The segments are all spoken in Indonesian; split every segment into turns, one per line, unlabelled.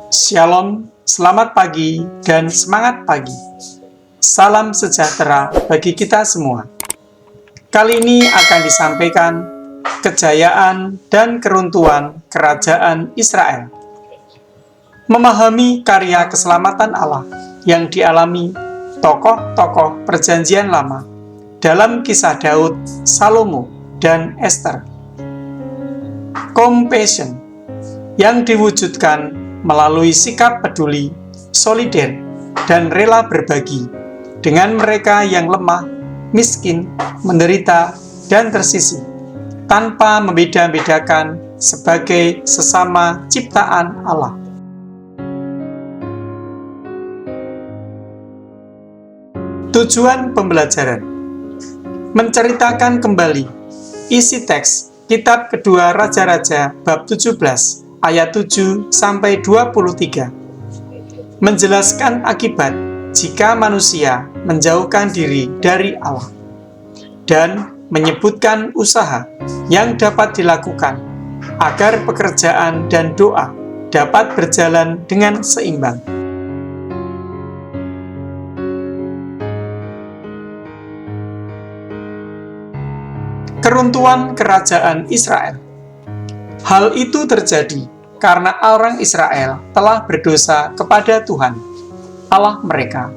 Shalom, selamat pagi, dan semangat pagi. Salam sejahtera bagi kita semua. Kali ini akan disampaikan kejayaan dan keruntuhan kerajaan Israel. Memahami karya keselamatan Allah yang dialami tokoh-tokoh Perjanjian Lama dalam kisah Daud, Salomo, dan Esther. Compassion yang diwujudkan melalui sikap peduli, solider, dan rela berbagi dengan mereka yang lemah, miskin, menderita, dan tersisih, tanpa membeda-bedakan sebagai sesama ciptaan Allah. Tujuan pembelajaran: menceritakan kembali isi teks Kitab Kedua Raja-Raja bab 17 ayat 7 sampai 23, menjelaskan akibat jika manusia menjauhkan diri dari Allah, dan menyebutkan usaha yang dapat dilakukan agar pekerjaan dan doa dapat berjalan dengan seimbang. Keruntuhan kerajaan Israel. Hal itu terjadi karena orang Israel telah berdosa kepada Tuhan, Allah mereka,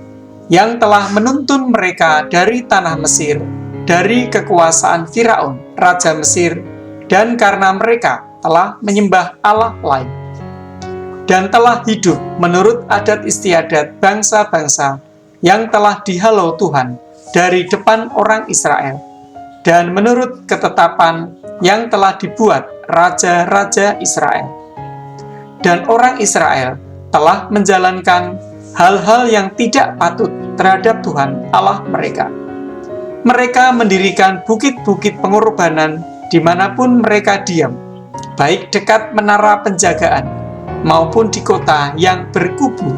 yang telah menuntun mereka dari tanah Mesir, dari kekuasaan Firaun, Raja Mesir, dan karena mereka telah menyembah Allah lain, dan telah hidup menurut adat istiadat bangsa-bangsa yang telah dihalau Tuhan dari depan orang Israel, dan menurut ketetapan yang telah dibuat raja-raja Israel. Dan orang Israel telah menjalankan hal-hal yang tidak patut terhadap Tuhan Allah mereka. Mereka mendirikan bukit-bukit pengorbanan dimanapun mereka diam, baik dekat menara penjagaan maupun di kota yang berkubu.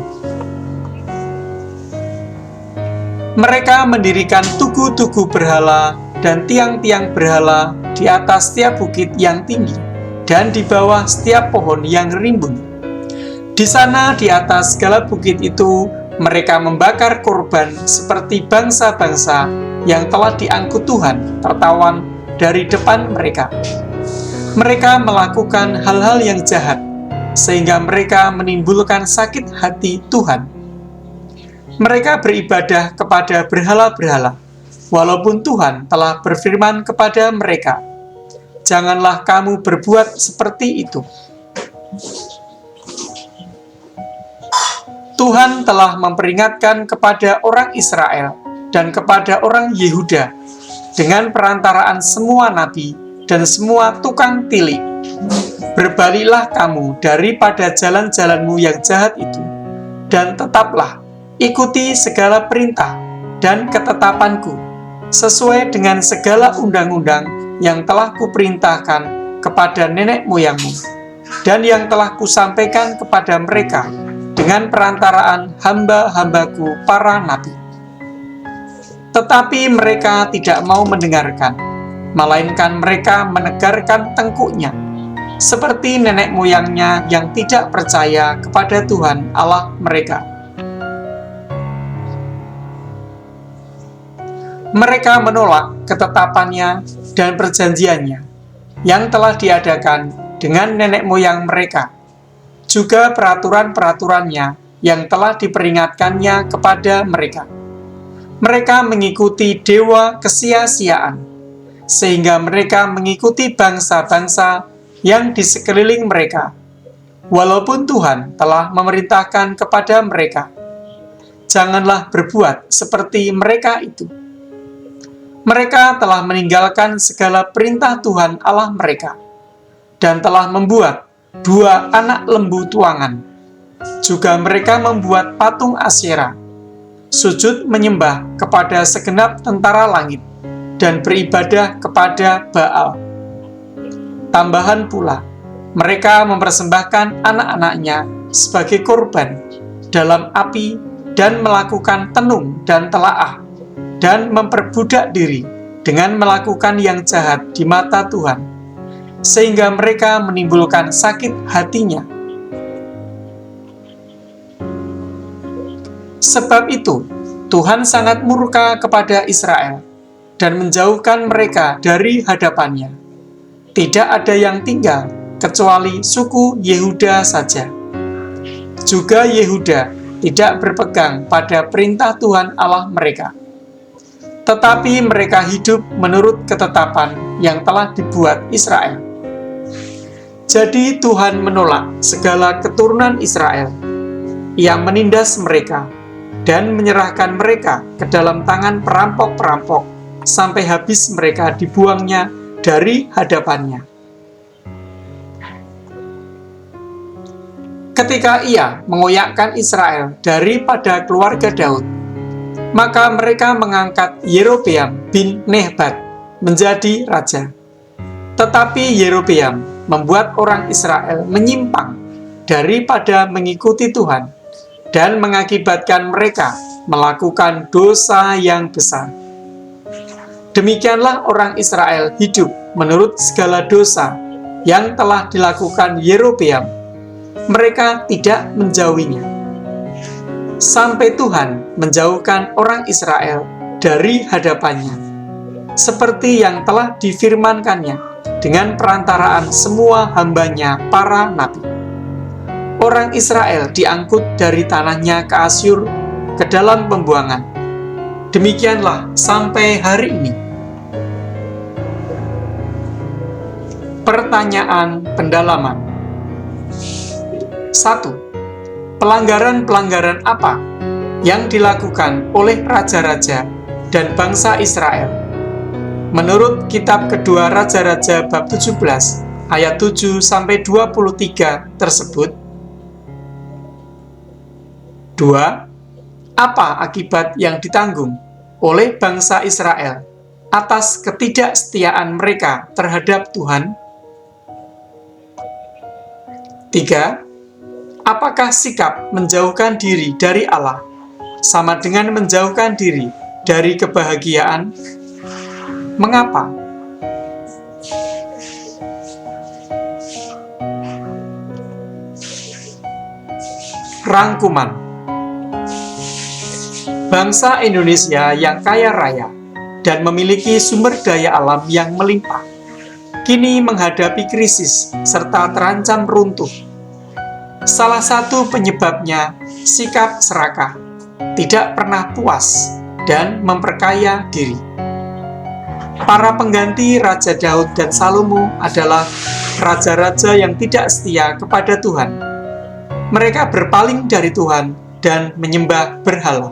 Mereka mendirikan tugu-tugu berhala dan tiang-tiang berhala di atas setiap bukit yang tinggi dan di bawah setiap pohon yang rimbun. Di sana di atas segala bukit itu mereka membakar korban seperti bangsa-bangsa yang telah diangkut Tuhan tertawan dari depan mereka. Mereka melakukan hal-hal yang jahat sehingga mereka menimbulkan sakit hati Tuhan. Mereka beribadah kepada berhala-berhala, walaupun Tuhan telah berfirman kepada mereka, "Janganlah kamu berbuat seperti itu." Tuhan telah memperingatkan kepada orang Israel dan kepada orang Yehuda dengan perantaraan semua nabi dan semua tukang tilik, "Berbaliklah kamu daripada jalan-jalanmu yang jahat itu, dan tetaplah ikuti segala perintah dan ketetapanku, sesuai dengan segala undang-undang yang telah kuperintahkan kepada nenek moyangmu, dan yang telah kusampaikan kepada mereka dengan perantaraan hamba-hambaku para nabi." Tetapi mereka tidak mau mendengarkan, melainkan mereka menegarkan tengkuknya, seperti nenek moyangnya yang tidak percaya kepada Tuhan Allah mereka. Mereka menolak ketetapannya dan perjanjiannya yang telah diadakan dengan nenek moyang mereka, juga peraturan-peraturannya yang telah diperingatkannya kepada mereka. Mereka mengikuti dewa kesia-siaan, sehingga mereka mengikuti bangsa-bangsa yang di sekeliling mereka, walaupun Tuhan telah memerintahkan kepada mereka, "Janganlah berbuat seperti mereka itu." Mereka telah meninggalkan segala perintah Tuhan Allah mereka, dan telah membuat 2 anak lembu tuangan. Juga mereka membuat patung Asyera, sujud menyembah kepada segenap tentara langit, dan beribadah kepada Baal. Tambahan pula, mereka mempersembahkan anak-anaknya sebagai korban dalam api, dan melakukan tenung dan telaah, dan memperbudak diri dengan melakukan yang jahat di mata Tuhan, sehingga mereka menimbulkan sakit hatinya. Sebab itu, Tuhan sangat murka kepada Israel dan menjauhkan mereka dari hadapannya. Tidak ada yang tinggal kecuali suku Yehuda saja. Juga Yehuda tidak berpegang pada perintah Tuhan Allah mereka, tetapi mereka hidup menurut ketetapan yang telah dibuat Israel. Jadi Tuhan menolak segala keturunan Israel. Ia menindas mereka dan menyerahkan mereka ke dalam tangan perampok-perampok sampai habis mereka dibuangnya dari hadapannya. Ketika ia mengoyakkan Israel daripada keluarga Daud, maka mereka mengangkat Yerobeam bin Nebat menjadi raja. Tetapi Yerobeam membuat orang Israel menyimpang daripada mengikuti Tuhan dan mengakibatkan mereka melakukan dosa yang besar. Demikianlah orang Israel hidup menurut segala dosa yang telah dilakukan Yerobeam. Mereka tidak menjauhinya, sampai Tuhan menjauhkan orang Israel dari hadapannya, seperti yang telah difirmankannya dengan perantaraan semua hambanya para nabi. Orang Israel diangkut dari tanahnya ke Asyur ke dalam pembuangan. Demikianlah sampai hari ini. Pertanyaan pendalaman. 1. Pelanggaran-pelanggaran apa yang dilakukan oleh raja-raja dan bangsa Israel menurut kitab kedua Raja-Raja bab 17 ayat 7-23 tersebut? 2. Apa akibat yang ditanggung oleh bangsa Israel atas ketidaksetiaan mereka terhadap Tuhan? 3. Apakah sikap menjauhkan diri dari Allah sama dengan menjauhkan diri dari kebahagiaan? Mengapa? Rangkuman. Bangsa Indonesia yang kaya raya dan memiliki sumber daya alam yang melimpah, kini menghadapi krisis serta terancam runtuh. Salah satu penyebabnya sikap serakah, tidak pernah puas, dan memperkaya diri. Para pengganti Raja Daud dan Salomo adalah raja-raja yang tidak setia kepada Tuhan. Mereka berpaling dari Tuhan dan menyembah berhala.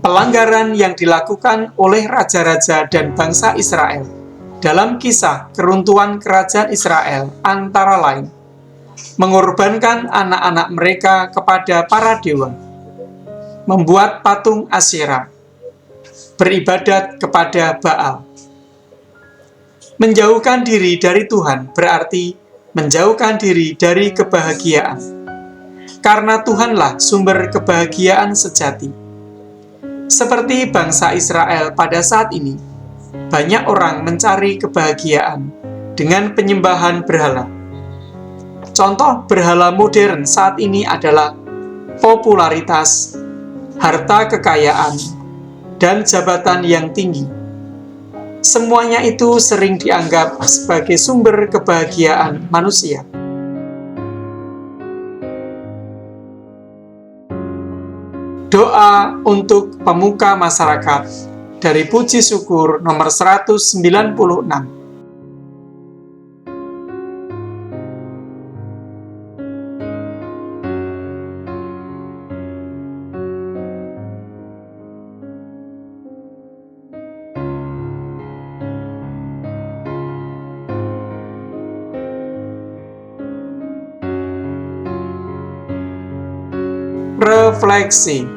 Pelanggaran yang dilakukan oleh raja-raja dan bangsa Israel dalam kisah keruntuhan kerajaan Israel antara lain mengorbankan anak-anak mereka kepada para dewa, membuat patung Asyera, beribadat kepada Baal. Menjauhkan diri dari Tuhan berarti menjauhkan diri dari kebahagiaan, karena Tuhanlah sumber kebahagiaan sejati. Seperti bangsa Israel pada saat ini, banyak orang mencari kebahagiaan dengan penyembahan berhala. Contoh berhala modern saat ini adalah popularitas, harta kekayaan, dan jabatan yang tinggi. Semuanya itu sering dianggap sebagai sumber kebahagiaan manusia. Doa untuk pemuka masyarakat dari Puji Syukur nomor 196. Refleksi.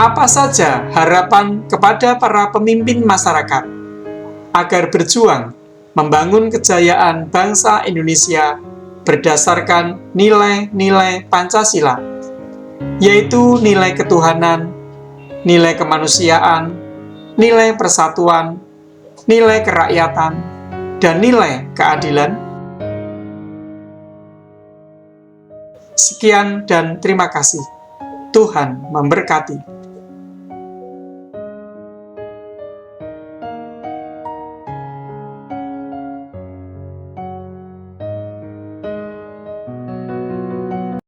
Apa saja harapan kepada para pemimpin masyarakat agar berjuang membangun kejayaan bangsa Indonesia berdasarkan nilai-nilai Pancasila, yaitu nilai ketuhanan, nilai kemanusiaan, nilai persatuan, nilai kerakyatan, dan nilai keadilan. Sekian dan terima kasih. Tuhan memberkati.